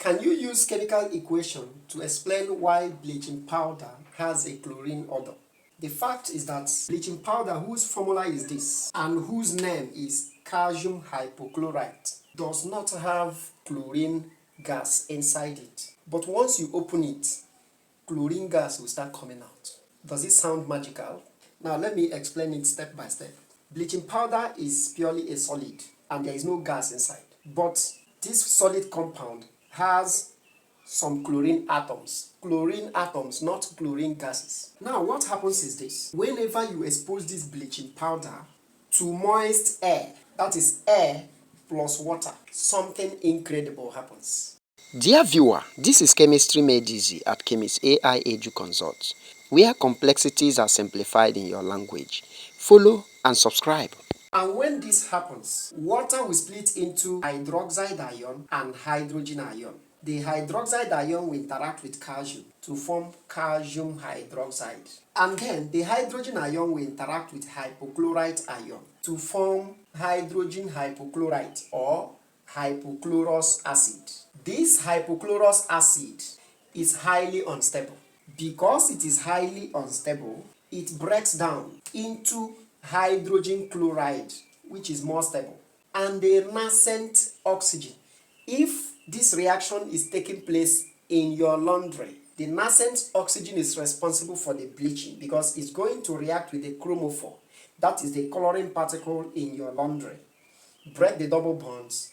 Can you use chemical equation to explain why bleaching powder has a chlorine odor? The fact is that bleaching powder, whose formula is this and whose name is calcium hypochlorite, does not have chlorine gas inside it. But once you open it, chlorine gas will start coming out. Does it sound magical? Now let me explain it step by step. Bleaching powder is purely a solid and there is no gas inside. But this solid compound has some chlorine atoms, not chlorine gases. Now what happens is this. Whenever you expose this bleaching powder to moist air, that is air plus water, something incredible happens. Dear viewer, this is Chemistry Made Easy at Chemist AI Edu Consult, where complexities are simplified in your language. Follow and subscribe. And when this happens, water will split into hydroxide ion and hydrogen ion. The hydroxide ion will interact with calcium to form calcium hydroxide. And then the hydrogen ion will interact with hypochlorite ion to form hydrogen hypochlorite or hypochlorous acid. This hypochlorous acid is highly unstable. Because it is highly unstable, it breaks down into hydrogen chloride, which is more stable, and the nascent oxygen. If this reaction is taking place in your laundry, the nascent oxygen is responsible for the bleaching because it's going to react with the chromophore, that is the coloring particle in your laundry, break the double bonds,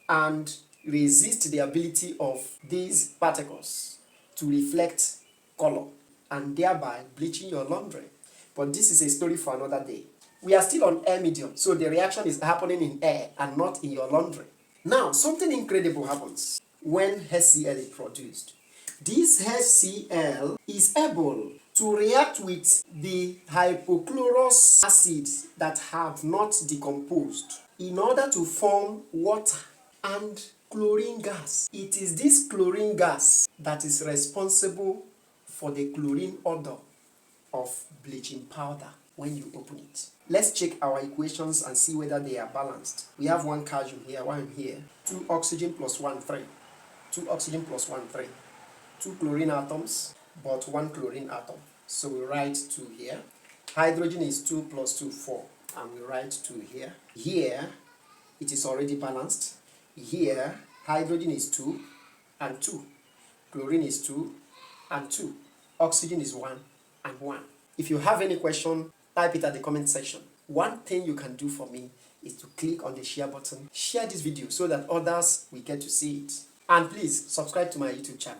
and resist the ability of these particles to reflect color and thereby bleaching your laundry. But this is a story for another day. We are still on air medium, so the reaction is happening in air and not in your laundry. Now, something incredible happens when HCl is produced. This HCl is able to react with the hypochlorous acids that have not decomposed in order to form water and chlorine gas. It is this chlorine gas that is responsible for the chlorine odor of bleaching powder when you open it. Let's check our equations and see whether they are balanced. We have one calcium here, one here, 2 oxygen plus 1, 3. 2 oxygen plus 1, 3. 2 chlorine atoms, but 1 chlorine atom. So we write 2 here. Hydrogen is 2 plus 2, 4. And we write 2 here. Here, it is already balanced. Here, hydrogen is 2 and 2. Chlorine is 2 and 2. Oxygen is 1 and 1. If you have any question, type it at the comment section. One thing you can do for me is to click on the share button. Share this video so that others will get to see it. And please subscribe to my YouTube channel.